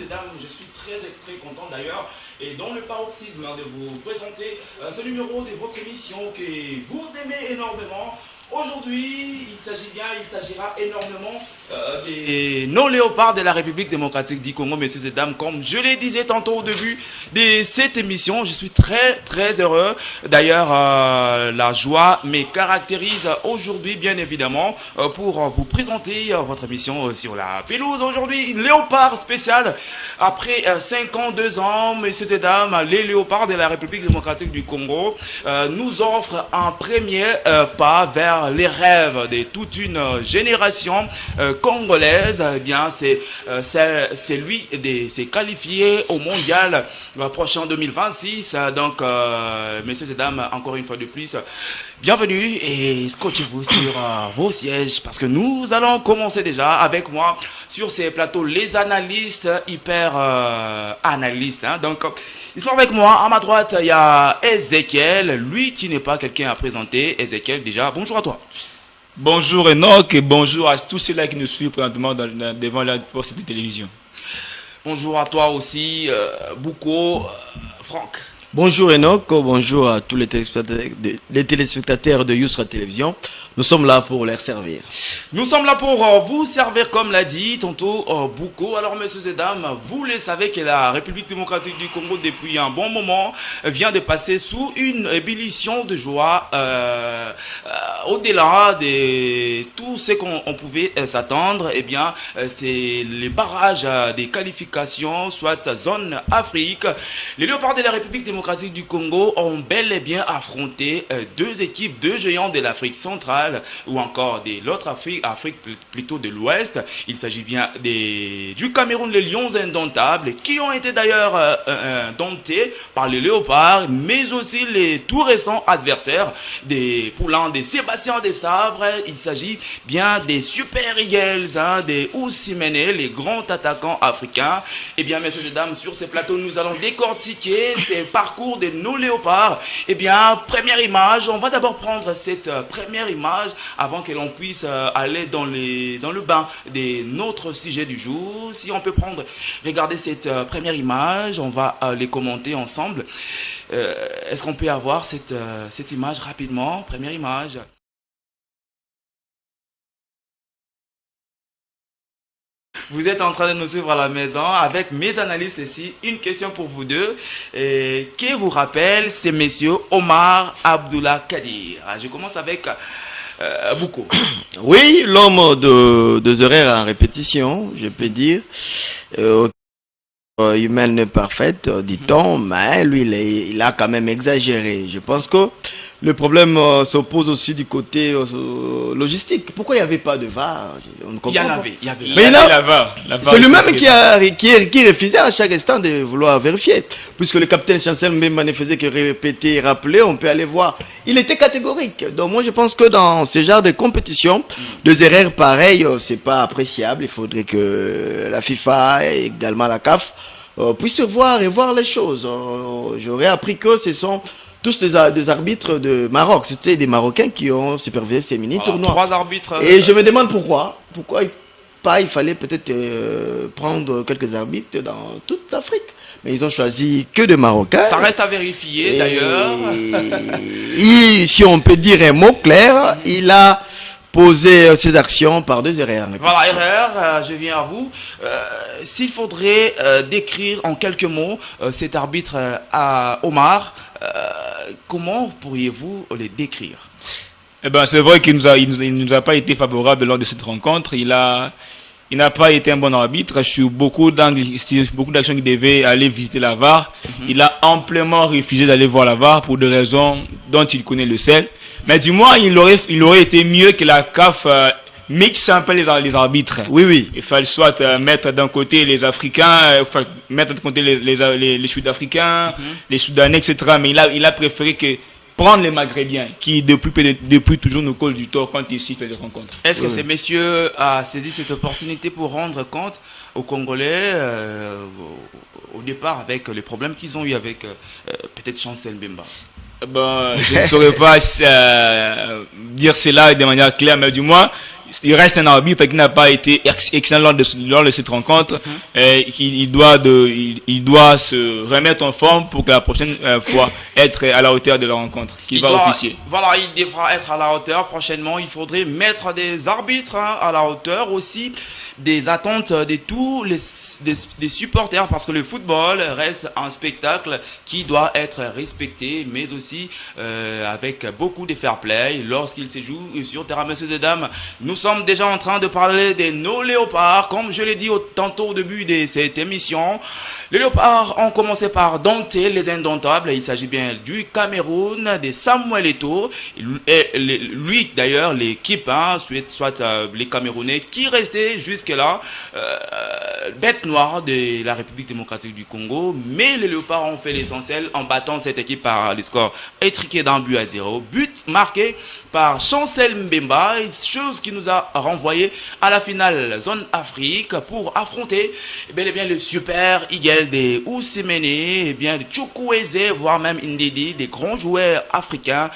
et dames, je suis très content d'ailleurs et dans le paroxysme de vous présenter ce numéro de votre émission que vous aimez énormément. Aujourd'hui, il s'agira énormément des non-léopards de la République démocratique du Congo, messieurs et dames. Comme je le disais tantôt au début de cette émission, je suis très heureux. D'ailleurs, la joie me caractérise aujourd'hui, bien évidemment, pour vous présenter votre émission sur la pelouse. Aujourd'hui, léopard spécial. Après 5 ans, 2 ans, messieurs et dames, les léopards de la République démocratique du Congo nous offrent un premier pas vers les rêves de toute une génération congolaise. Eh bien, c'est lui de se qualifier au mondial prochain 2026. Donc, messieurs et dames, encore une fois de plus, bienvenue et scotchez-vous sur vos sièges parce que nous allons commencer déjà avec moi sur ces plateaux les analystes hyper analystes. Donc, ils sont avec moi. À ma droite, il y a Ezekiel, lui qui n'est pas quelqu'un à présenter. Ezekiel, déjà, bonjour à toi. Bonjour Enoch et bonjour à tous ceux-là qui nous suivent présentement devant la poste de télévision. Bonjour à toi aussi, Bouko, Franck. Bonjour Enoch, bonjour à tous les téléspectateurs de Yousra Télévision. Nous sommes là pour les servir. Nous sommes là pour vous servir, comme l'a dit tantôt Bouko. Alors, messieurs et dames, vous le savez que la République démocratique du Congo, depuis un bon moment, vient de passer sous une ébullition de joie au-delà de tout ce qu'on pouvait s'attendre. Eh bien, c'est les barrages des qualifications, soit zone Afrique. Les léopards de la République démocratique du Congo ont bel et bien affronté deux équipes, deux géants de l'Afrique centrale ou encore de l'autre Afrique plutôt de l'Ouest. Il s'agit bien du Cameroun, les Lions indomptables, qui ont été d'ailleurs domptés par les léopards, mais aussi les tout récents adversaires des poulains de Sébastien Desabre. Il s'agit bien des Super Eagles, des Oussimene, les grands attaquants africains. Eh bien, messieurs et dames, sur ces plateaux, nous allons décortiquer ces parcours de nos léopards. Eh bien, première image, on va d'abord prendre cette première image avant que l'on puisse aller dans le bain de notre sujet du jour. Si on peut regarder cette première image, on va les commenter ensemble. Est-ce qu'on peut avoir cette image rapidement? Première image. Vous êtes en train de nous suivre à la maison avec mes analystes ici. Une question pour vous deux. Qui vous rappelle ces messieurs Omar Abdullah Kadir? Je commence avec Bouko. Oui, l'homme de horaires en répétition, je peux dire. Humaine parfaite, dit-on, mais lui, il a quand même exagéré. Je pense que le problème s'oppose aussi du côté logistique. Pourquoi il n'y avait pas de VAR? On ne comprend pas. Il y avait. Mais la VAR. C'est lui-même qui refusait à chaque instant de vouloir vérifier. Puisque le capitaine Chancel Mbemba ne faisait que répéter, rappeler, on peut aller voir. Il était catégorique. Donc moi je pense que dans ce genre de compétition, des erreurs pareilles, c'est pas appréciable. Il faudrait que la FIFA et également la CAF puissent voir et voir les choses. J'aurais appris que ce sont tous des arbitres de Maroc. C'était des Marocains qui ont supervisé ces mini-tournois. 3 arbitres. Et je me demande pourquoi. Pourquoi il fallait peut-être prendre quelques arbitres dans toute l'Afrique. Mais ils ont choisi que des Marocains. Ça reste à vérifier d'ailleurs. Si on peut dire un mot clair, il a posé ses actions par deux erreurs. Voilà, erreur, je viens à vous. S'il faudrait décrire en quelques mots cet arbitre à Omar, comment pourriez-vous le décrire? Eh ben, c'est vrai qu'il nous a pas été favorable lors de cette rencontre. Il n'a pas été un bon arbitre sur beaucoup d'actions qui devaient aller visiter la VAR. Il a amplement refusé d'aller voir la VAR pour des raisons dont il connaît le sel. Mais du moins, il aurait été mieux que la CAF mixe un peu les arbitres. Oui. Il fallait soit mettre d'un côté les Africains, mettre d'un côté les Sud-Africains, les Soudanais, etc. Mais il a préféré prendre les Maghrébiens qui depuis toujours nous causent du tort quand ils sifflent les rencontres. Est-ce que ces messieurs ont saisi cette opportunité pour rendre compte aux Congolais au départ avec les problèmes qu'ils ont eu avec peut-être Chancel Mbemba? Je ne saurais pas dire cela de manière claire, mais du moins, il reste un arbitre qui n'a pas été excellent lors de cette rencontre. Il doit se remettre en forme pour que la prochaine fois être à la hauteur de la rencontre qu'il va officier. Voilà, il devra être à la hauteur prochainement. Il faudrait mettre des arbitres à la hauteur aussi des attentes de tous les supporters, parce que le football reste un spectacle qui doit être respecté, mais aussi avec beaucoup de fair play lorsqu'il se joue sur terrain. Messieurs et dames, nous sommes déjà en train de parler de nos léopards, comme je l'ai dit tantôt au début de cette émission. Les léopards ont commencé par dompter les indomptables. Il s'agit bien du Cameroun, de Samuel Eto'o. Lui, d'ailleurs, l'équipe, soit les Camerounais qui restaient jusque-là, bête noire de la République démocratique du Congo. Mais les léopards ont fait l'essentiel en battant cette équipe par le score étriqué d'1-0. But marqué par Chancel Mbemba, chose qui nous a renvoyé à la finale zone Afrique pour affronter bel et bien le super Eagle des Oussemene, de Chukwueze, voire même Ndidi, des grands joueurs africains.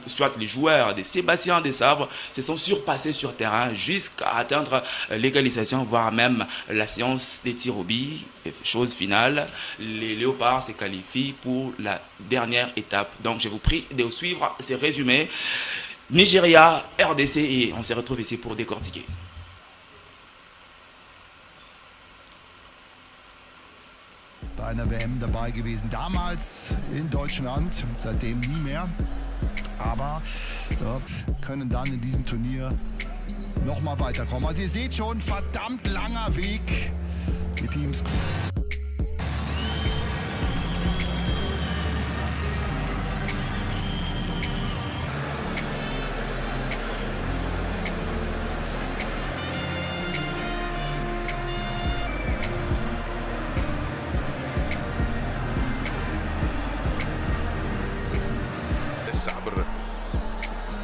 Soit les joueurs de Sébastien Desabre se sont surpassés sur terrain jusqu'à atteindre l'égalisation, voire même la séance des tirs au but. Chose finale, les léopards se qualifient pour la dernière étape. Donc je vous prie de suivre ces résumés. Nigeria, RDC, et on se retrouve ici pour décortiquer. Bei einer WM dabei gewesen, damals in Deutschland, seitdem nie mehr. Aber dort können dann in diesem Turnier nochmal weiterkommen. Also ihr seht schon, verdammt langer Weg. Die Teams.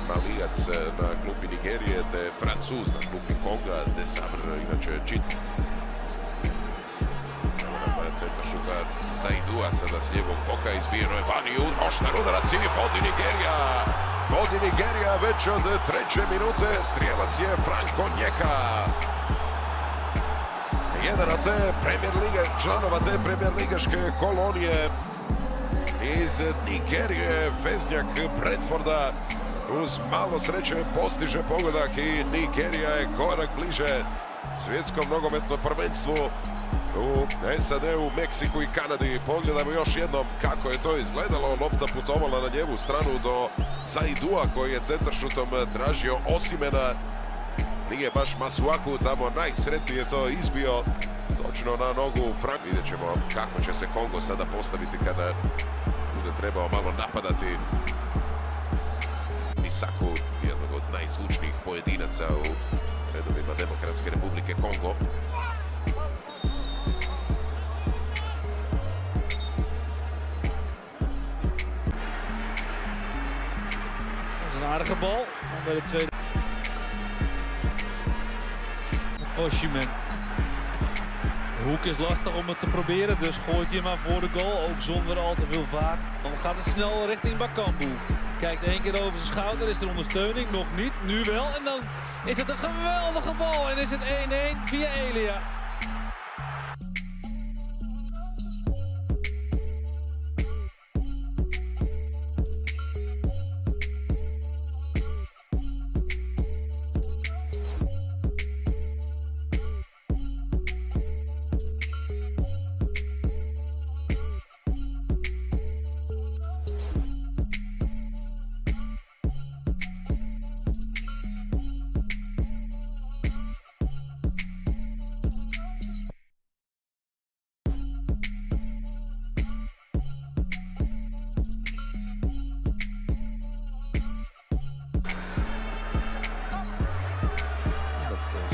Malijac na klupi Nigerije, te Francuz na klupi Konga, Desabre inače čit. Centar šuta Saidua sada s lijevog boka, izbijeno je vani, oštar udarac i vodi Nigerija već od 3. minute, strijelac je Franko Njeka. Jedan od članova te Premier ligaške kolonije iz Nigerije, veznjak Bradforda, uz malo sreće postiže pogodak i Nigerija je korak bliže svjetskom nogometnom prvenstvu u SAD-u, Meksiku i Kanadi. Pogledajmo još jednom kako je to izgledalo. Lopta putovala na njevu stranu do Saidua koji je centaršutom tražio Osimena. Nije baš Masuaku tamo najsretnije to izbio. Točno na nogu Frank. Vidjet ćemo kako će se Kongo sada postaviti kada bude trebao malo napadati. Misaku, jednog od najzvučnijih pojedinaca u redovima Demokratske republike Kongo. Dat is een aardige bal. Dan bij de tweede. Osimhen. De hoek is lastig om het te proberen, dus gooit hij hem maar voor de goal. Ook zonder al te veel vaart. Dan gaat het snel richting Bakambu. Kijkt 1 keer over zijn schouder, is er ondersteuning? Nog niet, nu wel. En dan is het een geweldige bal en is het 1-1 via Elia.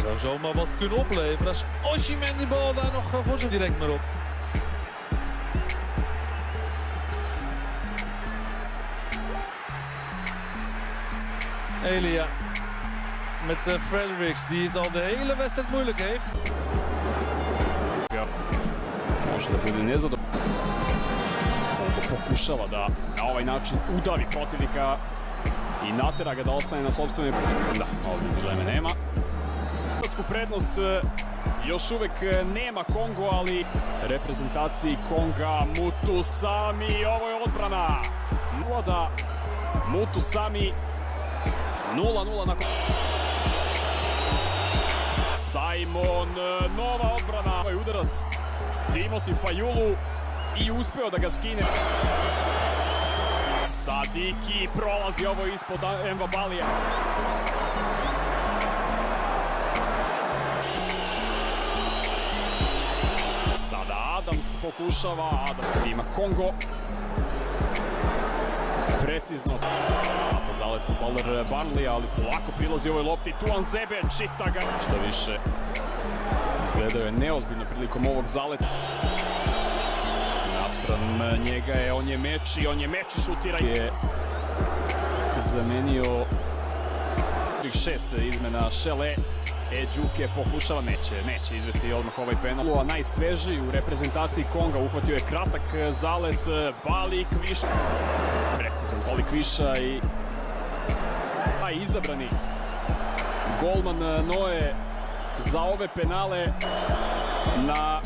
Zou zomaar wat kunnen opleveren als Osimhen die bal daar nog voor zich direct maar op. Elia met Fredericks die het al de hele wedstrijd moeilijk heeft. Može da bude nezadovoljno. Kongo pokušava da na ovaj način udari protivnika. i natera ga da ostane na sopstvenoj... Da, ovdje dileme nema. Hrvatsku prednost još uvek nema Kongo, ali reprezentaciji Konga Mutusami, ovo je odbrana. Mlada Mutusami 0-0 nakon... Simon, nova odbrana, ovaj udarac Timoti Fayulu i uspeo da ga skine. Sadiki prolazi ovo ispod Enva Balija. Sada Adams pokušava, Adam ima Kongo. Precizno. Zalet futbaler Barnley, ali polako prilazi ovoj lopti. Tuan Zebe, čita ga. Što više izgledao je neozbiljno prilikom ovog zaleta. Naspram njega je, on je meči, šutira. Je zamenio 6 izmena Šele. Eđuke pokušava, neće izvesti odmah ovaj penal. Najsvežiji u reprezentaciji Konga, uhvatio je kratak zalet Bali Kviša. Precizan Bali Kviša i izabrani golman Noe za ove penale na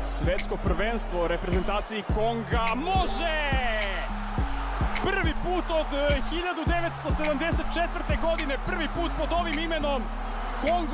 svetsko prvenstvo reprezentaciji Konga. Može! Prvi put od 1974. godine, prvi put pod ovim imenom Kongo.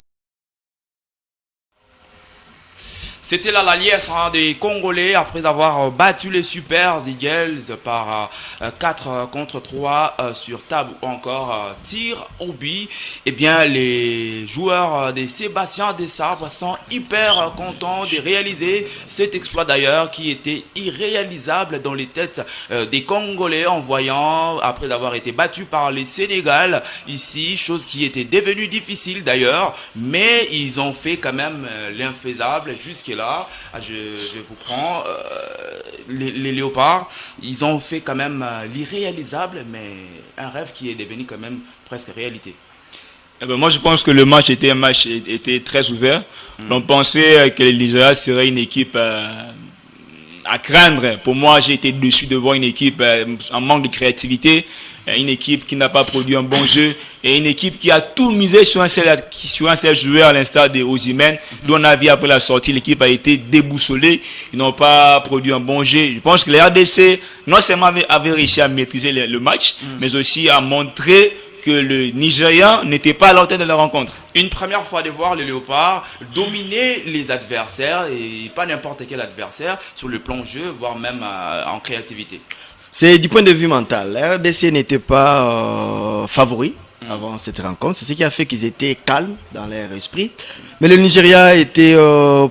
C'était là la liesse des Congolais après avoir battu les Super Eagles par 4 contre 3 sur table ou encore tir au but. Eh bien, les joueurs des Sébastien Desabre sont hyper contents de réaliser cet exploit d'ailleurs qui était irréalisable dans les têtes des Congolais en voyant, après avoir été battus par les Sénégal ici, chose qui était devenue difficile d'ailleurs, mais ils ont fait quand même l'infaisable jusqu'à là, je vous prends les léopards, ils ont fait quand même l'irréalisable, mais un rêve qui est devenu quand même presque réalité. Eh ben moi je pense que le match était très ouvert. On pensait que le Nigeria serait une équipe à craindre. Pour moi, j'ai été déçu de voir une équipe en manque de créativité, une équipe qui n'a pas produit un bon jeu et une équipe qui a tout misé sur un seul joueur à l'instar de Osimhen, dont on a vu après la sortie, l'équipe a été déboussolée. Ils n'ont pas produit un bon jeu. Je pense que les RDC non seulement avaient réussi à maîtriser le match, mais aussi à montrer que le Nigeria n'était pas à la hauteur de la rencontre. Une première fois de voir les Léopards dominer les adversaires, et pas n'importe quel adversaire, sur le plan jeu, voire même en créativité. C'est du point de vue mental. La RDC n'était pas favori avant cette rencontre. C'est ce qui a fait qu'ils étaient calmes dans leur esprit. Mais le Nigeria a été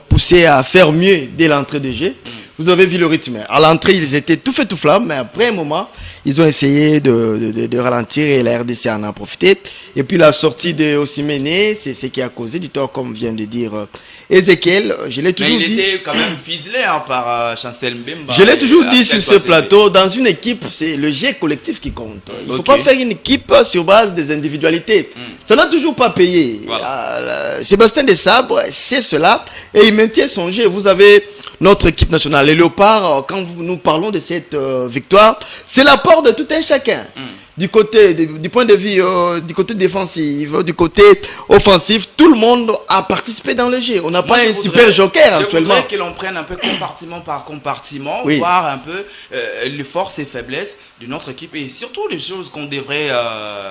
poussé à faire mieux dès l'entrée de jeu. Vous avez vu le rythme. À l'entrée, ils étaient tout fait tout flamme, mais après un moment, ils ont essayé de ralentir et la RDC en a profité. Et puis la sortie de Osimhen, c'est ce qui a causé du tort, comme vient de dire Ezekiel. Je l'ai toujours dit. Mais il était quand même ficelé par Chancel Mbemba. Je l'ai toujours dit sur ce plateau, dans une équipe, c'est le jet collectif qui compte. Il ne faut pas faire une équipe sur base des individualités. Ça n'a toujours pas payé. Voilà. Sébastien Desabre, c'est cela. Et il maintient son jeu. Vous avez notre équipe nationale, les Léopards, quand nous parlons de cette victoire, c'est l'apport de tout un chacun. Du côté, du point de vue, du côté défensif, du côté offensif, tout le monde a participé dans le jeu. On n'a pas un super joker actuellement. Je voudrais que l'on prenne un peu compartiment par compartiment, voir un peu les forces et faiblesses de notre équipe et surtout les choses qu'on devrait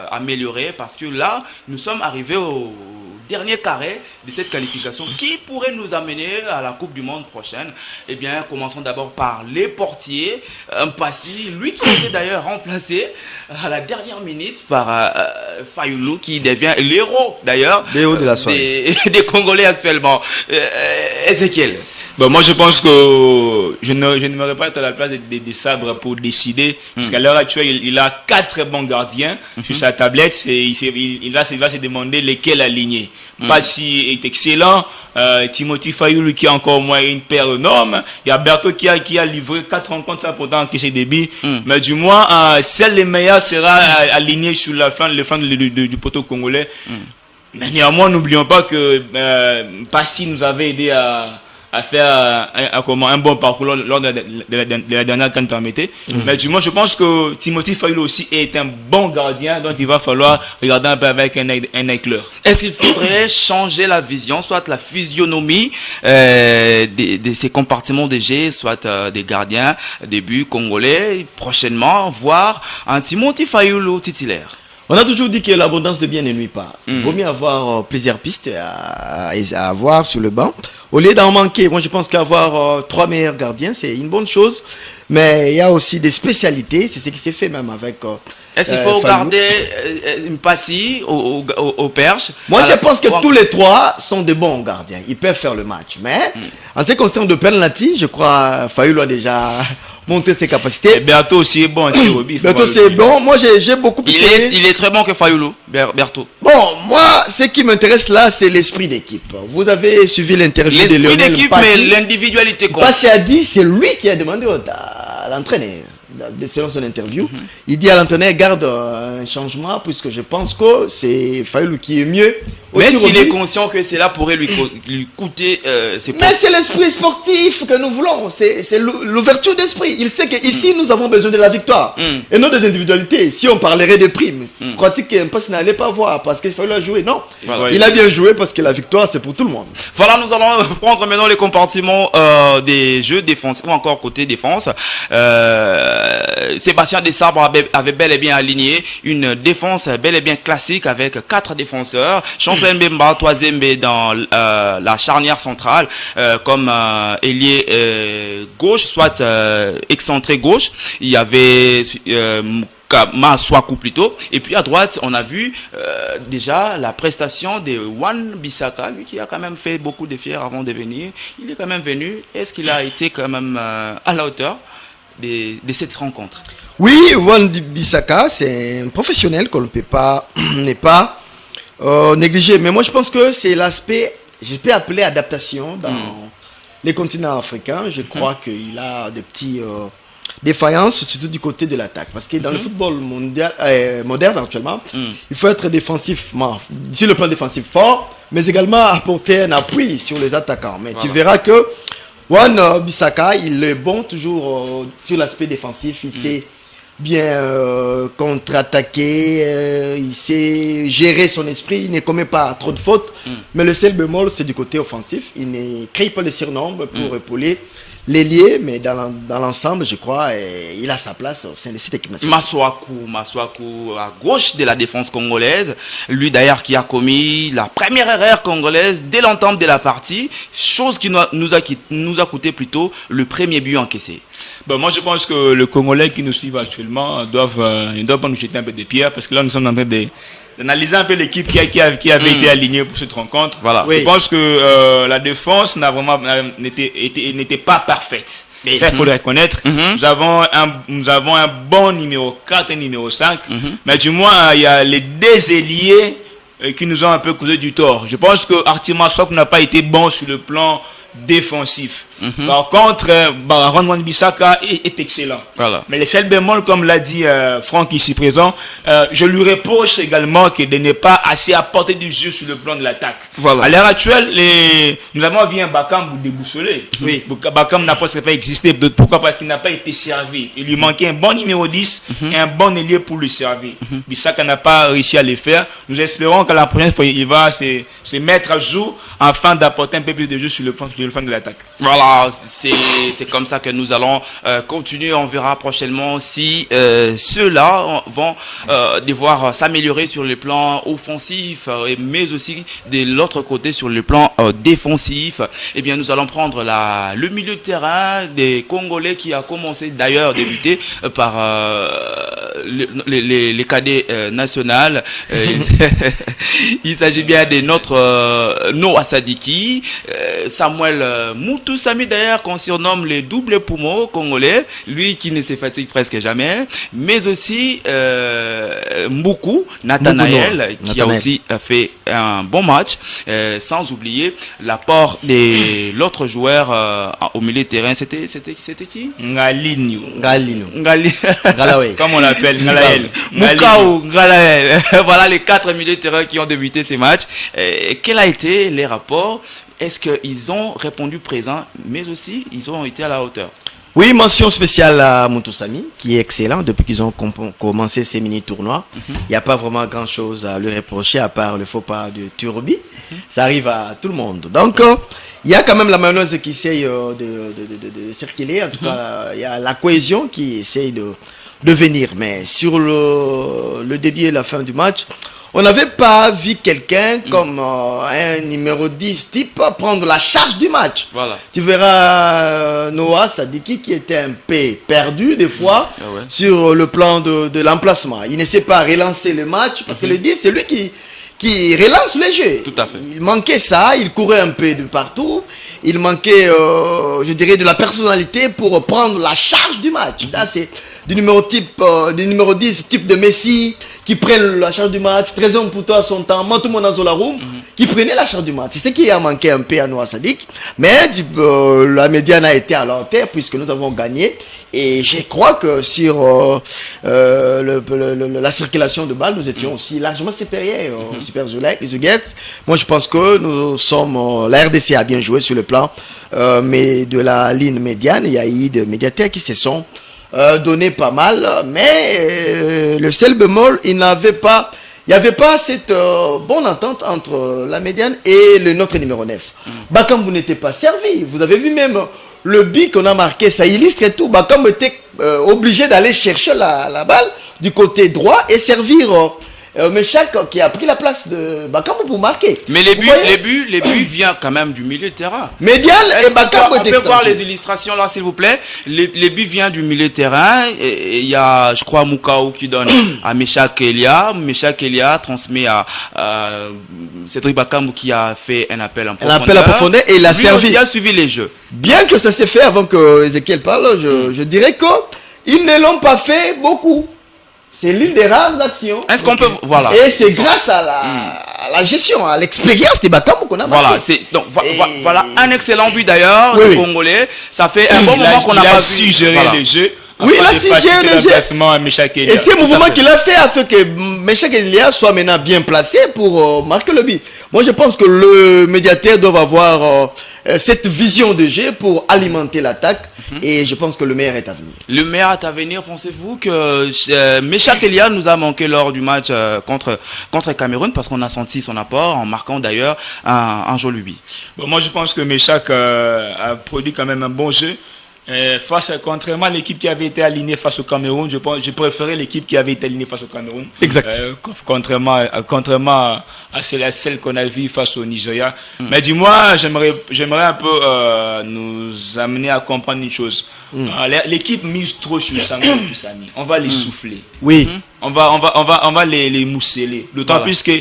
améliorer, parce que là, nous sommes arrivés au dernier carré de cette qualification qui pourrait nous amener à la Coupe du Monde prochaine. Eh bien, commençons d'abord par les portiers. Mpassi, lui qui était d'ailleurs remplacé à la dernière minute par Fayulu, qui devient l'héros d'ailleurs des Congolais actuellement. Ezekiel. Bon, moi je pense que je n'aimerais pas être à la place des Sabres pour décider, parce qu'à l'heure actuelle il a 4 bons gardiens sur sa tablette et il va se demander lesquels aligner. Passi est excellent, Timothy Fayulu qui a encore moins une paire énorme, il y a Berto qui a livré 4 rencontres sans pourtant encaisser des buts, mais du moins seul le meilleur sera aligné sur le flanc du poteau congolais. Mais néanmoins, n'oublions pas que Passi nous avait aidé à faire un bon parcours lors de la dernière CAN permettez. Mais du moins, je pense que Timothy Fayulu aussi est un bon gardien, donc il va falloir regarder un peu avec un œil clair. Est-ce qu'il faudrait changer la vision, soit la physionomie de ces compartiments de jeu, soit des gardiens, des buts congolais, prochainement, voir un Timothy Fayulu titulaire? On a toujours dit que l'abondance de biens ne nuit pas. Il vaut mieux avoir plusieurs pistes à avoir sur le banc. Au lieu d'en manquer, moi je pense qu'avoir 3 meilleurs gardiens, c'est une bonne chose. Mais il y a aussi des spécialités, c'est ce qui s'est fait même avec... Est-ce qu'il faut garder une passie au perche? Moi je pense que tous les 3 sont de bons gardiens. Ils peuvent faire le match. Mais en ce qui concerne de penalty, je crois Fayulu a déjà... monter ses capacités. Et Berthaud aussi est bon. Berthaud c'est bon. Moi j'ai beaucoup il est très bon que Fayulu, Berthaud. Bon, moi ce qui m'intéresse là c'est l'esprit d'équipe. Vous avez suivi l'interview de Lionel L'esprit d'équipe, mais l'individualité compte. Passi a dit c'est lui qui a demandé à l'entraîneur. Selon son interview, il dit à l'entraîneur garde un changement puisque je pense que c'est Fayulu qui est mieux. Mais est-ce qu'il est conscient que cela pourrait lui coûter ses points? Mais c'est l'esprit sportif que nous voulons, c'est l'ouverture d'esprit. Il sait qu'ici nous avons besoin de la victoire et non des individualités. Si on parlerait de primes, pratique Passi n'allait pas voir parce qu'il fallait jouer. Non, il a bien joué parce que la victoire c'est pour tout le monde. Voilà, nous allons prendre maintenant les compartiments des jeux défensifs ou encore côté défense. Sébastien Desabre avait bel et bien aligné une défense bel et bien classique avec 4 défenseurs. Chancel Mbemba, troisième dans la charnière centrale comme ailier gauche, soit excentré gauche. Il y avait Maswaku plutôt. Et puis à droite, on a vu déjà la prestation de Wan Bissaka, lui qui a quand même fait beaucoup de fiers avant de venir. Il est quand même venu. Est-ce qu'il a été quand même à la hauteur de cette rencontre? Oui, Wan Bissaka, c'est un professionnel qu'on ne peut pas négliger. Mais moi, je pense que c'est l'aspect, je peux appeler adaptation dans les continents africains. Je crois qu'il a des petits défaillances, surtout du côté de l'attaque. Parce que dans le football moderne actuellement, il faut être défensivement, sur le plan défensif fort, mais également apporter un appui sur les attaquants. Mais tu verras que Wan Bissaka, il est bon toujours sur l'aspect défensif. Il sait bien contre-attaquer, il sait gérer son esprit, il ne commet pas trop de fautes. Mais le seul bémol, c'est du côté offensif. Il ne crée pas le surnombre pour épauler l'ailier, mais dans l'ensemble, je crois, il a sa place au sein de cette équipe nationale. Maswaku à gauche de la défense congolaise, lui d'ailleurs qui a commis la première erreur congolaise dès l'entame de la partie, chose qui nous a coûté plutôt le premier but encaissé. Bon, moi je pense que les Congolais qui nous suivent actuellement ne doivent pas nous jeter un peu de pierre parce que là nous sommes en train d'analyser un peu l'équipe qui avait été alignée pour cette rencontre. Voilà. Je pense que la défense n'était pas parfaite. Ça, il faut le reconnaître. Nous avons un bon numéro 4 et numéro 5. Mais du moins, il y a les deux ailiers qui nous ont un peu causé du tort. Je pense que Artima Sok n'a pas été bon sur le plan défensif. Par contre, Wan Bissaka est excellent. Voilà. Mais le seul bémol, comme l'a dit Franck ici présent, je lui reproche également de ne pas assez apporter du jeu sur le plan de l'attaque. Voilà. À l'heure actuelle, nous avons vu un Bakam déboussolé. Oui. Bakam n'a pas existé. Pourquoi? Parce qu'il n'a pas été servi. Il lui manquait un bon numéro 10 et un bon ailier pour le servir. Bissaka n'a pas réussi à le faire. Nous espérons que la prochaine fois, il va se mettre à jour afin d'apporter un peu plus de jeu sur le plan de l'attaque. Voilà. C'est comme ça que nous allons continuer. On verra prochainement si ceux-là vont devoir s'améliorer sur le plan offensif, mais aussi de l'autre côté sur le plan défensif. Eh bien, nous allons prendre le milieu de terrain des Congolais qui a commencé d'ailleurs débuté par les cadets nationaux. Il s'agit bien de notre Noah Sadiki, Samuel Mutusami d'ailleurs, qu'on surnomme les doubles poumons congolais, lui qui ne se fatigue presque jamais, mais aussi Mbuku Nathanaël qui a aussi fait un bon match, sans oublier l'apport de l'autre joueur au milieu de terrain. C'était qui? Ngalinho. Comme on l'appelle, Ngalaël. Mukau Ngalaël. Voilà les 4 milieux de terrain qui ont débuté ces matchs. Quel a été les rapports est-ce qu'ils ont répondu présent, mais aussi ils ont été à la hauteur? Oui, mention spéciale à Moutoussamy, qui est excellent depuis qu'ils ont commencé ces mini-tournois. Il n'y a pas vraiment grand-chose à lui reprocher, à part le faux pas de Turbi. Ça arrive à tout le monde. Donc, il y a quand même la mayonnaise qui essaye de circuler. En tout cas, il y a la cohésion qui essaye de venir. Mais sur le début et la fin du match, on n'avait pas vu quelqu'un comme un numéro 10 type prendre la charge du match. Voilà. Tu verras Noah Sadiki qui était un peu perdu des fois sur le plan de l'emplacement. Il ne sait pas relancer le match parce que le 10 c'est lui qui relance les jeux. Tout à fait. Il manquait ça, il courait un peu de partout. Il manquait, je dirais, de la personnalité pour prendre la charge du match. Là, c'est du numéro 10 type de Messi qui prennent la charge du match, 13 hommes pour toi à son temps, Mantoumou Nazolaroum, qui prenait la charge du match. C'est ce qui a manqué un peu à Noah Sadik. Mais la médiane a été à la hauteur puisque nous avons gagné. Et je crois que sur la circulation de balles, nous étions aussi largement supérieurs au Super Zugets. Moi, je pense que nous sommes... la RDC a bien joué sur le plan, mais de la ligne médiane, il y a eu des médiateurs qui se sont donné pas mal, mais le seul bémol, il n'y avait pas cette bonne entente entre la médiane et notre numéro 9. Bakambu n'était pas servi. Vous avez vu même le but qu'on a marqué, ça illustre tout. Bakambu était obligé d'aller chercher la balle du côté droit et servir Meshak qui a pris la place de Bakambu pour marquer. Mais les buts viennent quand même du milieu de terrain. Médiane et Bakambu. On peut voir les illustrations là, s'il vous plaît. Les buts viennent du milieu de terrain. Et il y a, je crois, Moukao qui donne à Meshak Elia. Meshak Elia transmet à Cédric Bakambu qui a fait un appel en profondeur. Un appel à profondeur et il a servi. Il a suivi les jeux. Bien que ça s'est fait avant que Ezekiel parle, je dirais qu'ils ne l'ont pas fait beaucoup. C'est l'une des rares actions. Est-ce qu'on peut... Voilà. Et c'est grâce à la gestion, à l'expérience des Bakambu qu'on a marqué. Voilà un excellent but d'ailleurs, du Congolais. Ça fait un bon moment qu'on n'a pas su gérer les jeux. Oui, il a su gérer le jeu. Et c'est le mouvement qu'il a fait a fait que Meshak Elia soit maintenant bien placé pour marquer le but. Moi, je pense que le médiateur doit avoir cette vision de jeu pour alimenter l'attaque. Et je pense que le meilleur est à venir. Le meilleur est à venir. Pensez-vous que Meshak Elia nous a manqué lors du match contre Cameroun parce qu'on a senti son apport en marquant d'ailleurs un joli but. Bon, moi, je pense que Meshak a produit quand même un bon jeu. Contrairement à l'équipe qui avait été alignée face au Cameroun, je préférais l'équipe qui avait été alignée face au Cameroun. Exact. Contrairement à celle qu'on a vue face au Nigeria. Mais dis-moi, j'aimerais un peu nous amener à comprendre une chose. L'équipe mise trop sur Moutoussamy. On va les souffler. Oui. On va les mousseler. D'autant plus que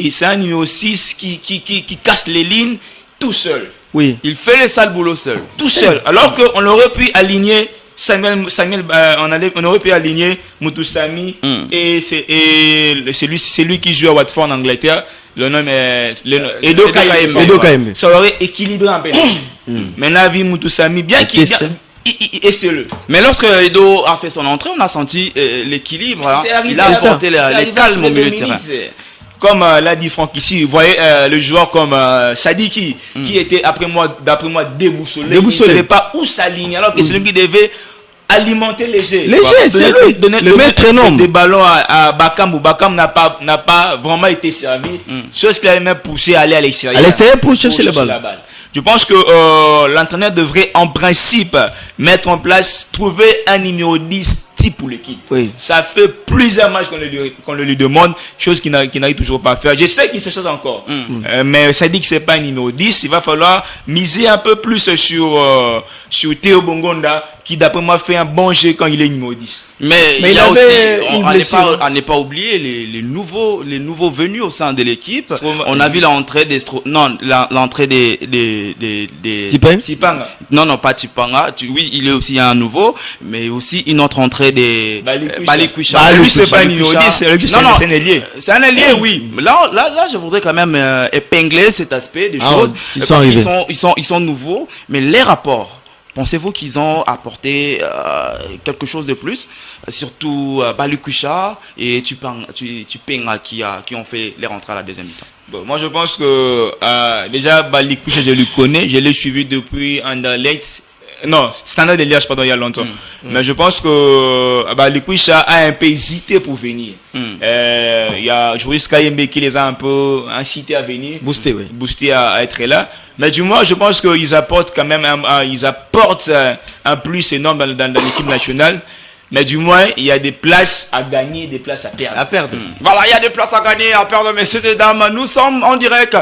c'est un numéro 6 qui casse les lignes tout seul. Oui. Il fait les sales boulots seul. Tout seul. Alors qu'on aurait pu aligner on aurait pu aligner Moutoussamy et c'est lui qui joue à Watford en Angleterre. Le nom est Edo Kayembe. Ça aurait équilibré un peu. Maintenant, vu Moutoussamy, bien qu'il et c'est le. Mais lorsque Edo a fait son entrée, on a senti l'équilibre. Il a apporté les calmes au milieu de terrain. Comme l'a dit Franck ici, vous voyez le joueur comme Sadiki qui était d'après moi déboussolé. Il ne savait pas où s'aligner alors que c'est lui qui devait alimenter les jeux. Les jeux, c'est lui. Le maître nom. Des ballons à Bakambu. Bakambu n'a pas vraiment été servi. Chose qu'il avait même poussé à aller à l'extérieur. À l'extérieur pour chercher la balle. Je pense que l'entraîneur devrait en principe mettre en place, trouver un numéro 10 type pour l'équipe. Oui. Ça fait plusieurs matchs qu'on le lui demande, chose qu'il n'arrive toujours pas à faire. Je sais qu'il se cherche encore, mais ça dit que c'est pas un numéro 10. Il va falloir miser un peu plus sur Théo Bongonda, qui d'après moi fait un bon jeu quand il est numéro 10. Mais il y a aussi, on n'est pas oublié les nouveaux venus au sein de l'équipe. On a vu l'entrée des Tipanga. Non, pas Tipanga. Oui, il est aussi un nouveau, mais aussi une autre entrée des Balikwisha. Lui, c'est pas un numéro 10, c'est un ailier. C'est un ailier, oui. Là, je voudrais quand même épingler cet aspect des choses. Ils sont nouveaux, mais les rapports Pensez-vous qu'ils ont apporté quelque chose de plus? Surtout Balukusha et Tupenga qui ont fait les rentrées à la deuxième mi-temps. Bon, moi, je pense que déjà, Balikouche, je le connais. Je l'ai suivi depuis Anderlecht. Non, Standard de Liège, pardon, il y a longtemps. Mais je pense que Balikouche a un peu hésité pour venir. Il y a Joris Kayembe qui les a un peu incités à venir. Boosté à être là. Mais du moins, je pense qu'ils apportent quand même un plus énorme dans l'équipe nationale. Mais du moins, il y a des places à gagner, des places à perdre. Voilà, il y a des places à gagner, à perdre, messieurs et dames. Nous sommes en direct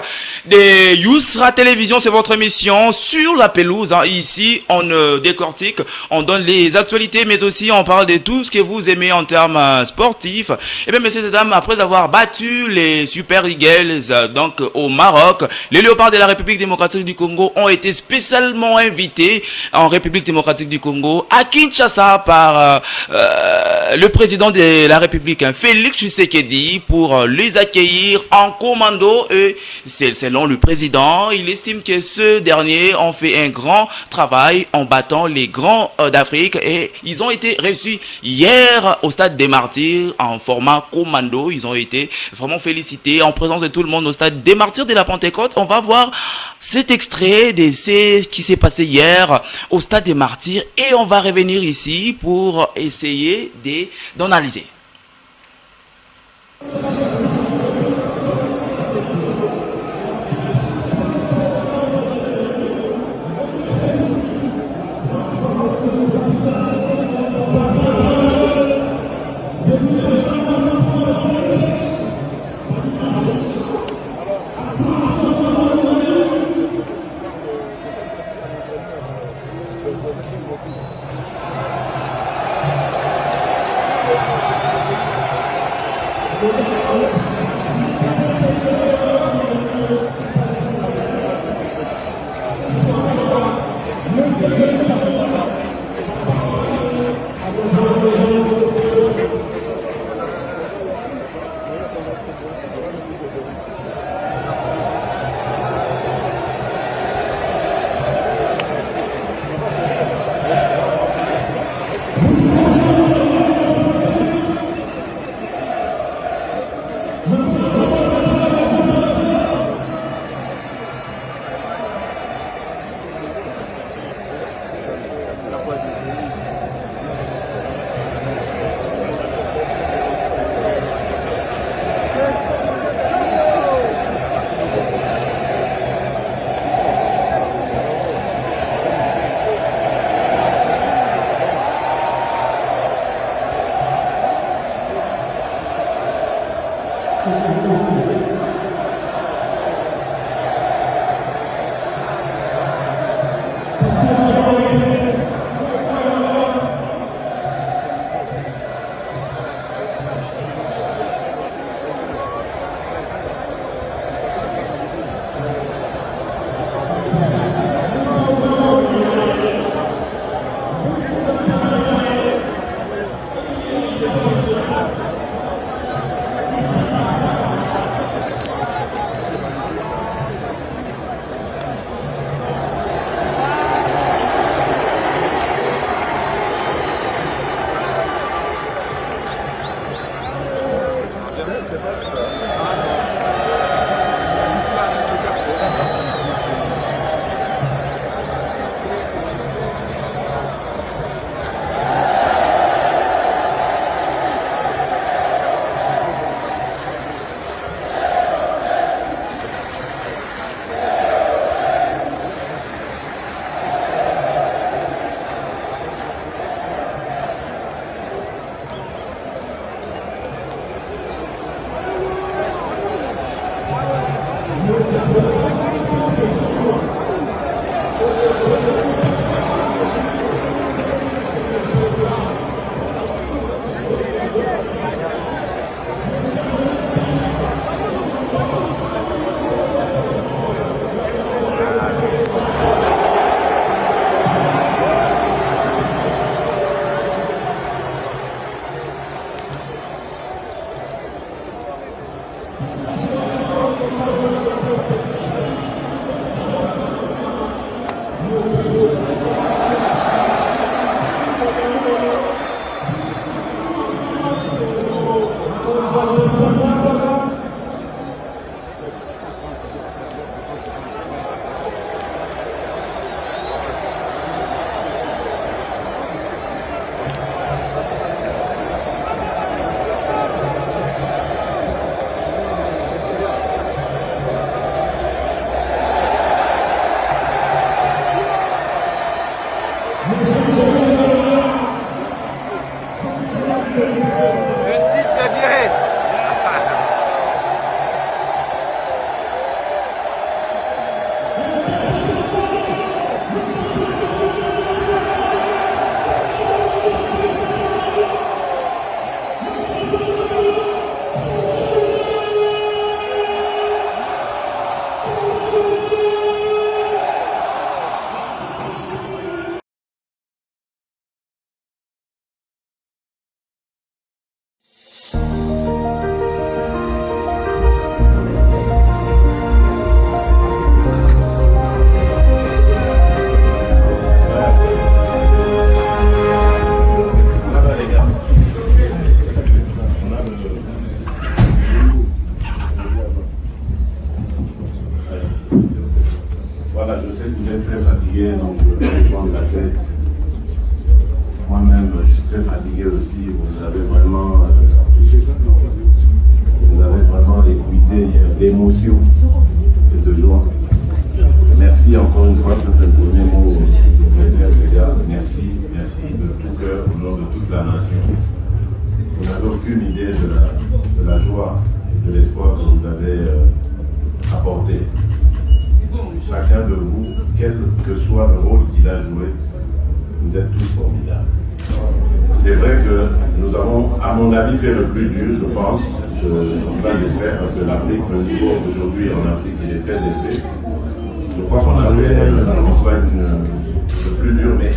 des Yousra Télévision, c'est votre émission sur la pelouse. Ici, on décortique, on donne les actualités, mais aussi on parle de tout ce que vous aimez en termes sportifs. Et bien, messieurs et dames, après avoir battu les Super Eagles, donc au Maroc, les Léopards de la République démocratique du Congo ont été spécialement invités en République démocratique du Congo à Kinshasa par le président de la République, Félix Tshisekedi, pour les accueillir en commando. Et selon le président, il estime que ceux derniers ont fait un grand travail en battant les grands d'Afrique et ils ont été reçus hier au stade des Martyrs en format commando. Ils ont été vraiment félicités en présence de tout le monde au stade des Martyrs de la Pentecôte. On va voir cet extrait de ce qui s'est passé hier au stade des Martyrs et on va revenir ici pour essayer d'analyser. de la joie et de l'espoir que vous avez apporté. Chacun de vous, quel que soit le rôle qu'il a joué, vous êtes tous formidables. C'est vrai que nous avons, à mon avis, fait le plus dur, je pense. On va le faire parce que l'Afrique, le niveau aujourd'hui en Afrique, il est très élevé. Je crois qu'on a fait le plus dur, mais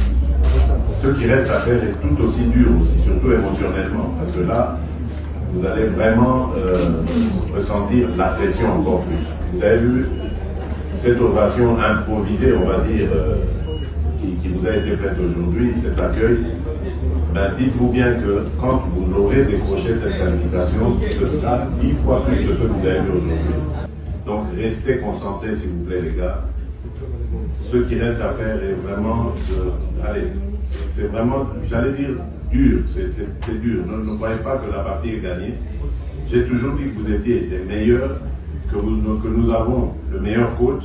ce qui reste à faire est tout aussi dur aussi, surtout émotionnellement, parce que là, vous allez vraiment ressentir la pression encore plus. Vous avez vu cette ovation improvisée, on va dire, qui vous a été faite aujourd'hui, cet accueil. Ben, dites-vous bien que quand vous aurez décroché cette qualification, ce sera 10 fois plus que ce que vous avez vu aujourd'hui. Donc restez concentrés s'il vous plaît les gars. Ce qui reste à faire est vraiment allez, c'est vraiment, j'allais dire, dur, c'est dur. Ne croyez pas que la partie est gagnée. J'ai toujours dit que vous étiez les meilleurs, que nous avons le meilleur coach,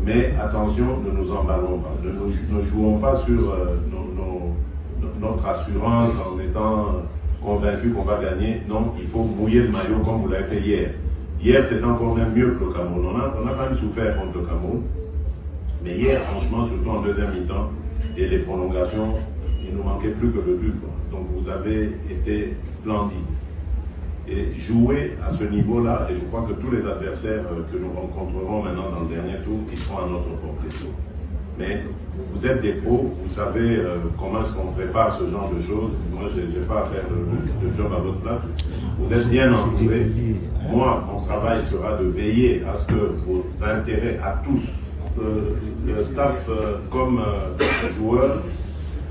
mais attention, ne nous emballons pas. Ne jouons pas sur notre assurance en étant convaincu qu'on va gagner. Non, il faut mouiller le maillot comme vous l'avez fait hier. Hier, c'était encore même mieux que le Cameroun. On a quand même souffert contre le Cameroun. Mais hier, franchement, surtout en deuxième mi-temps, et les prolongations, il nous manquait plus que le but. Donc vous avez été splendide. Et jouer à ce niveau-là, et je crois que tous les adversaires que nous rencontrerons maintenant dans le dernier tour, ils seront à notre portée. Mais vous êtes des pros, vous savez comment est-ce qu'on prépare ce genre de choses. Moi, je ne sais pas faire le job à votre place. Vous êtes bien entourés. Moi, mon travail sera de veiller à ce que vos intérêts à tous, le staff comme joueurs,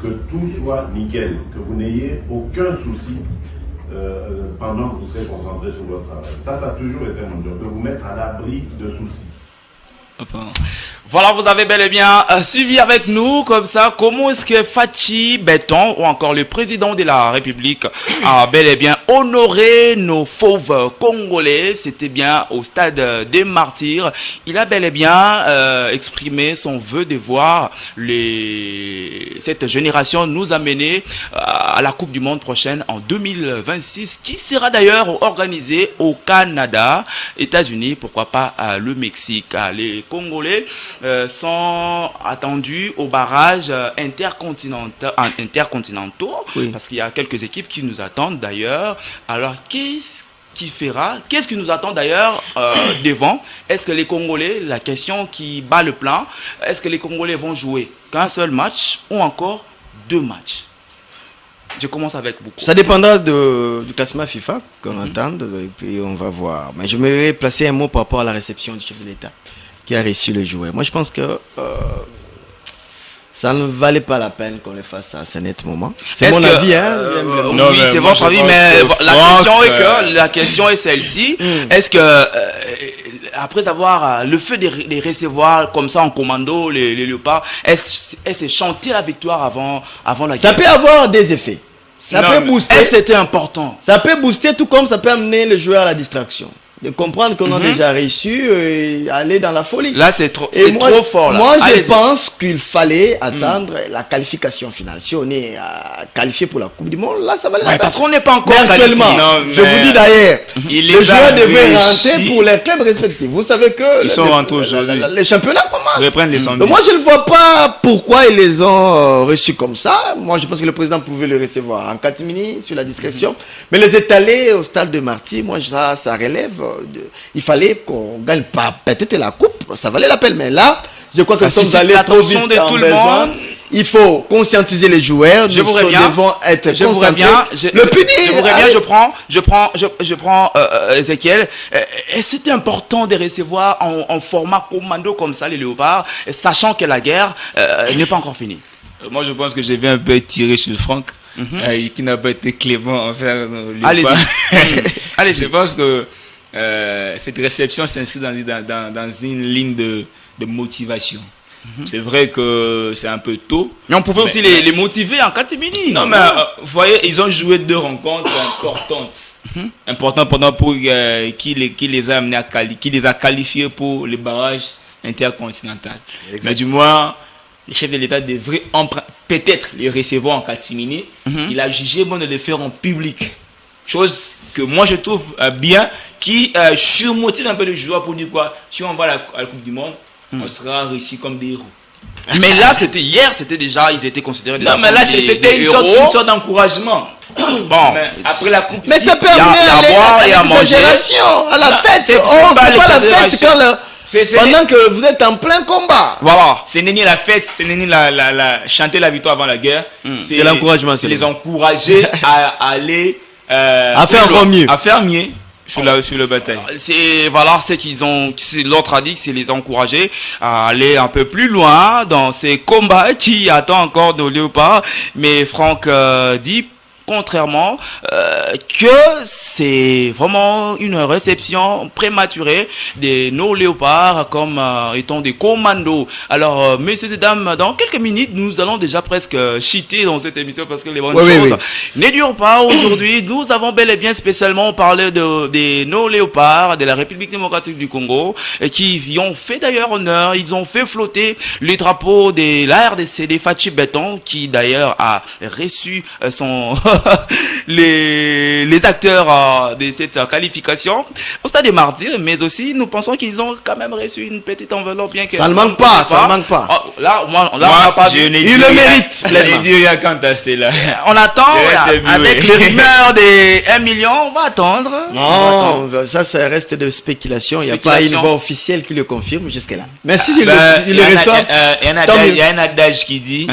que tout soit nickel, que vous n'ayez aucun souci pendant que vous serez concentré sur votre travail. Ça a toujours été mon job, de vous mettre à l'abri de soucis. Voilà, vous avez bel et bien suivi avec nous comme ça comment est-ce que Fachi Béton ou encore le président de la République a bel et bien honoré nos fauves congolais. C'était bien au stade des Martyrs. Il a bel et bien exprimé son vœu de voir cette génération nous amener à la Coupe du Monde prochaine en 2026 qui sera d'ailleurs organisée au Canada, États-Unis, pourquoi pas le Mexique. Les Congolais sont attendus au barrage intercontinentaux, oui. Parce qu'il y a quelques équipes qui nous attendent d'ailleurs. Alors qu'est-ce qui nous attend d'ailleurs devant? Est-ce que les Congolais, la question qui bat le plein, est-ce que les Congolais vont jouer qu'un seul match ou encore 2 matchs? Je commence avec beaucoup. Ça dépendra du classement FIFA qu'on attend, et puis on va voir. Mais je me vais placer un mot par rapport à la réception du chef de l'État qui a reçu le joueur. Moi, je pense que ça ne valait pas la peine qu'on le fasse à ce net moment. C'est mon avis, hein. Non, oui, c'est votre avis, mais la question est celle-ci. Est-ce que, après avoir le fait de les recevoir comme ça en commando, les léopards, est-ce chanter la victoire avant la guerre? Ça peut avoir des effets. Ça peut booster. Est-ce que c'était important? Ça peut booster tout comme ça peut amener le joueur à la distraction. De comprendre qu'on a déjà réussi et aller dans la folie. Là, c'est trop fort. Là. Moi, je pense qu'il fallait attendre la qualification finale. Si on est qualifié pour la Coupe du Monde, là, ça va aller. Parce qu'on n'est pas encore qualifié. Je vous dis d'ailleurs, les joueurs devaient rentrer pour les clubs respectifs. Vous savez que ils sont rentrés aujourd'hui. Les championnats commencent. Donc moi, je ne vois pas pourquoi ils les ont reçus comme ça. Moi, je pense que le président pouvait le recevoir en catimini, sur la discrétion. Mais les étaler au stade de Marty, moi, ça relève. Il fallait qu'on gagne pas peut-être la coupe, ça valait la peine, mais là je crois que nous sommes allés trop vite de tout le monde. Il faut conscientiser les joueurs. Je vous reviens. Je vous reviens. Le plus je vous reviens. Je prends Ezekiel. C'était important de recevoir en format commando comme ça les léopards, sachant que la guerre n'est pas encore finie. Moi je pense que je vais un peu tirer sur Franck, qui n'a pas été clément envers léopards. Allez-y. Je pense que cette réception s'inscrit dans une ligne de motivation. C'est vrai que c'est un peu tôt. Mais on pouvait aussi les motiver en catimini. Non, mais vous voyez, ils ont joué 2 rencontres importantes. Importantes pour qui les a amenés qui les a qualifiés pour le barrage intercontinental. Exactement. Mais du moins, le chef de l'État devrait peut-être les recevoir en catimini. Il a jugé bon de le faire en public. Chose que moi je trouve bien, qui surmotive un peu les joueurs pour dire quoi, si on va à la Coupe du Monde, on sera réussi comme des héros. Mais là, c'était hier, c'était déjà, ils étaient considérés déjà. Non, mais là, c'était une sorte d'encouragement. Bon, mais après la coupe, Mais ça peut y a amener à boire et à manger. l'exagération, à la Non, fête. c'est On pas ne fait pas la fête l'exagération. quand pendant que vous êtes en plein combat. Voilà. c'est ni la fête, c'est ni chanter la victoire avant la guerre. C'est l'encouragement, c'est les encourager à aller À faire encore mieux. À faire mieux sur le bataille. C'est voilà, c'est qu'ils ont, l'autre a dit que c'est les encourager à aller un peu plus loin dans ces combats qui attendent encore nos léopards. Mais Franck dit contrairement que c'est vraiment une réception prématurée de nos léopards comme étant des commandos. Alors messieurs et dames, dans quelques minutes nous allons déjà presque cheater dans cette émission parce que les bonnes choses ne durent pas. Aujourd'hui nous avons bel et bien spécialement parlé de nos léopards de la République démocratique du Congo et qui y ont fait d'ailleurs honneur. Ils ont fait flotter les drapeaux de la RDC, des Fachi Béton, qui d'ailleurs a reçu son les acteurs de cette qualification au stade de mardi, mais aussi nous pensons qu'ils ont quand même reçu une petite enveloppe bien que ça ne manque pas, ça ne manque pas. Oh, là, on n'a pas vu. Il le mérite pleinement. On attend avec les rumeurs des 1 million, on va attendre. Non, ça reste de spéculation. Il n'y a pas une voix officielle qui le confirme jusque-là. Mais si il le reçoit, il y a un adage qui dit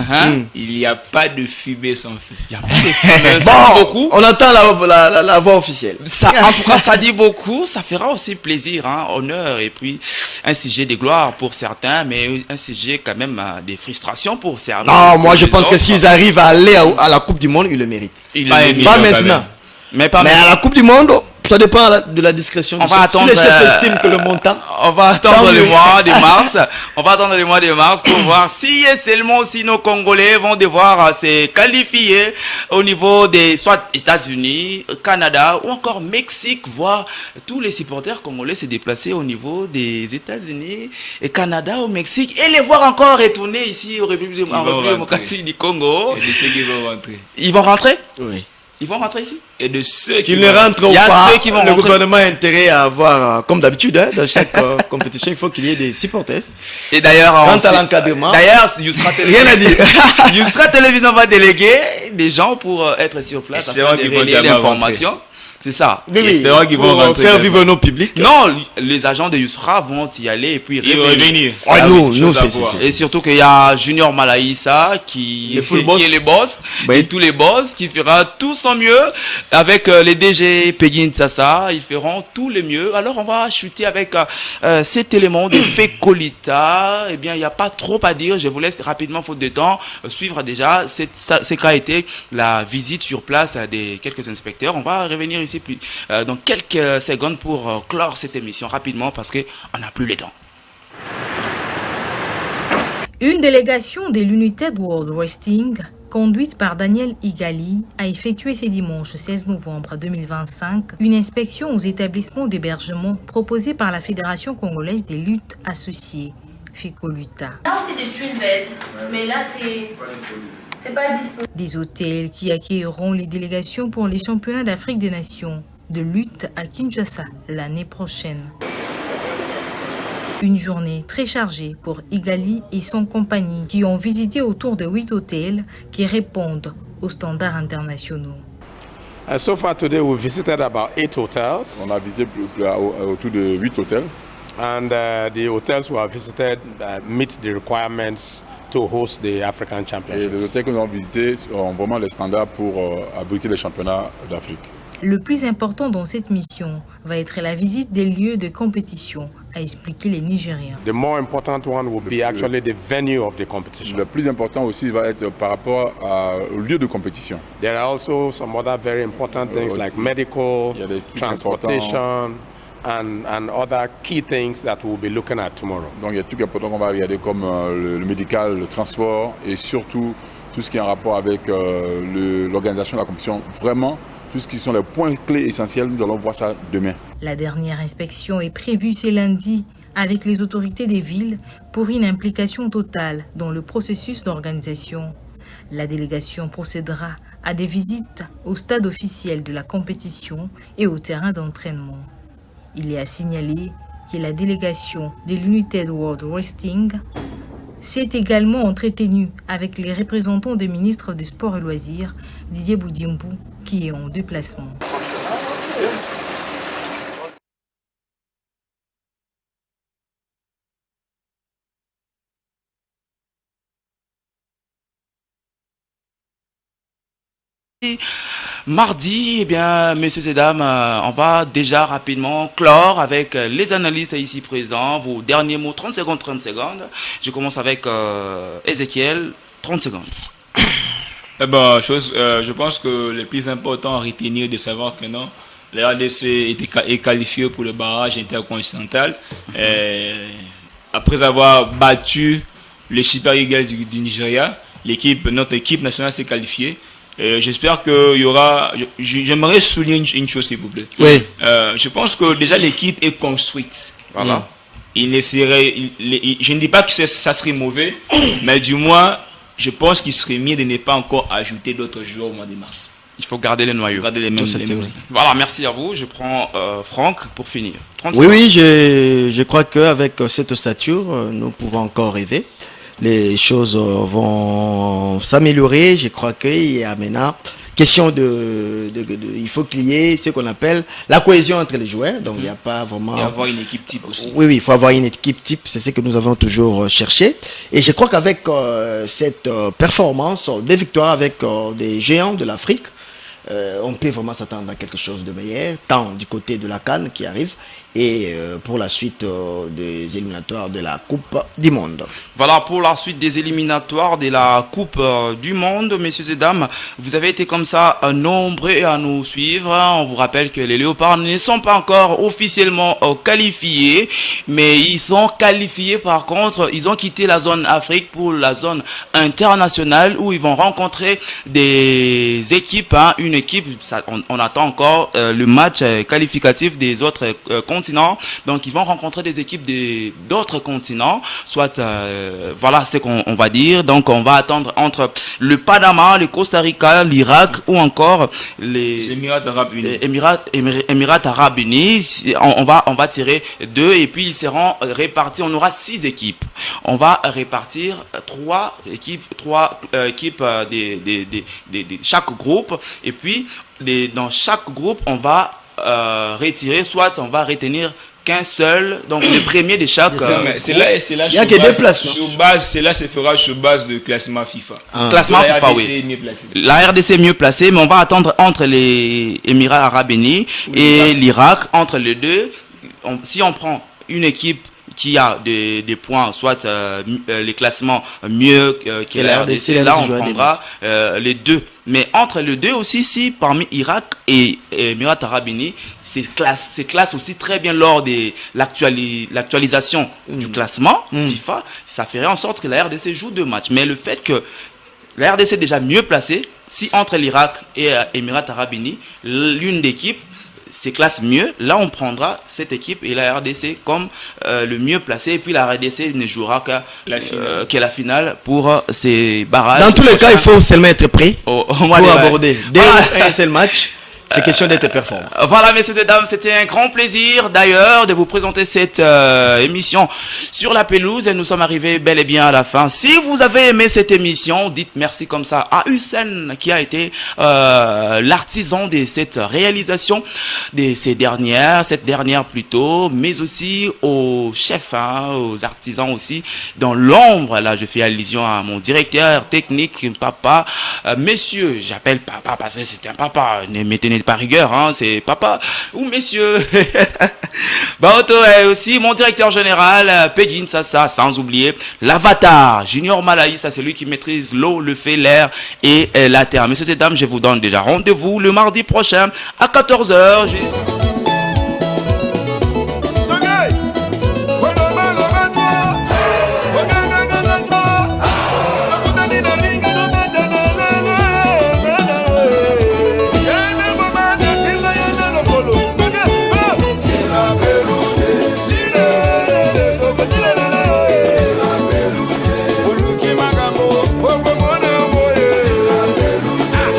il n'y a pas de fumée sans feu. Il y a pas de fumée beaucoup. On attend la voix officielle. Ça, en tout cas, ça dit beaucoup. Ça fera aussi plaisir, hein, honneur et puis un sujet de gloire pour certains, mais un sujet quand même des frustrations pour certains. Non, moi je pense que s'ils arrivent à aller à la Coupe du Monde, ils le méritent. Pas maintenant. Mais à la Coupe du Monde, ça dépend de la discrétion. On va attendre. Si les chefs estiment que le montant. On va attendre le mois de mars. On va attendre le mois de mars pour voir si et seulement si nos Congolais vont devoir se qualifier au niveau des soit États-Unis, Canada ou encore Mexique, voir tous les supporters congolais se déplacer au niveau des États-Unis et Canada au Mexique et les voir encore retourner ici au République démocratique du Congo. Et de ceux qui vont rentrer. Ils vont rentrer? Oui. Ils vont rentrer ici? Et de ceux qui ne rentrent pas, le gouvernement a intérêt à avoir, comme d'habitude, dans chaque compétition, il faut qu'il y ait des supporters. Et d'ailleurs, quant à l'encadrement, rien à dire. Yousra Télévision va déléguer des gens pour être sur place afin de relayer l'information. C'est ça. Oui, espérons qu'ils vont faire vivre nos publics. Non, les agents de Yousra vont y aller et puis revenir. Nous, et surtout qu'il y a Junior Malaïssa qui est le boss. Et tous les boss qui fera tout son mieux avec les DG Peggy Tsassa. Ils feront tout le mieux. Alors on va chuter avec cet élément de Fécolita. Eh bien, il n'y a pas trop à dire. Je vous laisse rapidement, faute de temps, suivre déjà ce qu'a été la visite sur place des quelques inspecteurs. On va revenir ici dans quelques secondes pour clore cette émission rapidement parce qu'on n'a plus le temps. Une délégation de l'United World Wrestling, conduite par Daniel Igali, a effectué ce dimanche 16 novembre 2025 une inspection aux établissements d'hébergement proposés par la Fédération congolaise des luttes associées, Fécoluta. Là, c'est des twin beds, mais là, c'est pas disponible. Des hôtels qui accueilleront les délégations pour les championnats d'Afrique des Nations de lutte à Kinshasa l'année prochaine. Une journée très chargée pour Igali et son compagnie qui ont visité autour de 8 hôtels qui répondent aux standards internationaux. So far today we visited about 8 hotels. On a visité autour de 8 hôtels. And the hotels we have visited meet the requirements to host the African Championship. Et les hôtels que nous avons visités ont vraiment les standards pour abriter les championnats d'Afrique. Le plus important dans cette mission va être la visite des lieux de compétition, a expliqué les Nigériens. The more important one will be actually the venue of the competition. Le plus important aussi va être par rapport au lieu de compétition. There are also some other very important things like medical, transportation, and other key things that we'll be looking at tomorrow. Donc il y a tout qui est important qu'on va regarder comme le médical, le transport et surtout tout ce qui est en rapport avec l'organisation de la compétition. Vraiment, tout ce qui sont les points clés essentiels, nous allons voir ça demain. La dernière inspection est prévue ce lundi avec les autorités des villes pour une implication totale dans le processus d'organisation. La délégation procédera à des visites au stade officiel de la compétition et au terrain d'entraînement. Il est à signaler que la délégation de l'United World Wrestling s'est également entretenue avec les représentants des ministres des Sports et Loisirs, Didier Boudimbu, qui est en déplacement. Mardi, eh bien, messieurs et dames, on va déjà rapidement clore avec les analystes ici présents. Vos derniers mots, 30 secondes, 30 secondes. Je commence avec Ezekiel, 30 secondes. Je pense que le plus important à retenir de savoir que non, la RDC est qualifiée pour le barrage intercontinental. Après avoir battu les Super Eagles du Nigeria, notre équipe nationale s'est qualifiée. J'espère qu'il y aura... J'aimerais souligner une chose, s'il vous plaît. Oui. Je pense que déjà l'équipe est construite. Voilà. Je ne dis pas que ça serait mauvais, mais du moins, je pense qu'il serait mieux de ne pas encore ajouter d'autres joueurs au mois de mars. Il faut garder les noyaux. Garder les mêmes. Voilà, merci à vous. Je prends Franck pour finir. Oui, je crois qu'avec cette ossature, nous pouvons encore rêver. Les choses vont s'améliorer. Je crois qu'il y a maintenant question il faut qu'il y ait ce qu'on appelle la cohésion entre les joueurs. Donc il n'y a pas vraiment... Et avoir une équipe type aussi. Oui, il faut avoir une équipe type. C'est ce que nous avons toujours cherché. Et je crois qu'avec cette performance, des victoires avec des géants de l'Afrique, on peut vraiment s'attendre à quelque chose de meilleur, tant du côté de la CAN qui arrive, et pour la suite des éliminatoires de la Coupe du Monde. Voilà pour la suite des éliminatoires de la Coupe du Monde, messieurs et dames. Vous avez été comme ça nombreux à nous suivre. On vous rappelle que les Léopards ne sont pas encore officiellement qualifiés, mais ils sont qualifiés par contre. Ils ont quitté la zone Afrique pour la zone internationale où ils vont rencontrer des équipes. Une équipe, on attend encore le match qualificatif des autres continents. Donc ils vont rencontrer des équipes d'autres continents, soit voilà ce qu'on va dire. Donc on va attendre entre le Panama, le Costa Rica, l'Irak ou encore les Émirats Arabes Unis. Émirats Arabes Unis. On va tirer 2 et puis ils seront répartis. On aura 6 équipes. On va répartir 3 équipes de chaque groupe, et puis dans chaque groupe on va retirer, soit on va retenir qu'un seul, donc le premier de chaque c'est là il y a que des places cela se fera sur base de classement FIFA. Classement FIFA, oui. La RDC est mieux placée, mais on va attendre entre les Émirats Arabes Unis et l'Irak, entre les deux. Si on prend une équipe qui a des points, soit les classements mieux que la RDC, là on prendra les deux. Mais entre les deux aussi, si parmi Irak et Émirats Arabes Unis, c'est classe aussi très bien lors de l'actualisation du classement FIFA, ça ferait en sorte que la RDC joue 2 matchs. Mais le fait que la RDC est déjà mieux placée, si entre l'Irak et Émirats Arabes Unis, l'une d'équipe se classe mieux, là on prendra cette équipe et la RDC comme le mieux placé, et puis la RDC ne jouera que la finale pour ces barrages. Dans tous les cas, il faut seulement être prêt pour aborder dès un seul match. C'est question d'être performant. Voilà, messieurs et dames, c'était un grand plaisir d'ailleurs de vous présenter cette émission sur la pelouse, et nous sommes arrivés bel et bien à la fin. Si vous avez aimé cette émission, dites merci comme ça à Hussein qui a été l'artisan de cette réalisation cette dernière plutôt, mais aussi aux chefs, aux artisans aussi dans l'ombre. Là, je fais allusion à mon directeur technique, papa, messieurs, j'appelle papa parce que c'est un papa, ne mettez pas rigueur, c'est papa ou messieurs. Baoto est aussi mon directeur général, Pegin Sassa, sans oublier l'avatar Junior Malaï, ça c'est lui qui maîtrise l'eau, le feu, l'air et la terre. Messieurs et dames, je vous donne déjà rendez-vous le mardi prochain à 14h.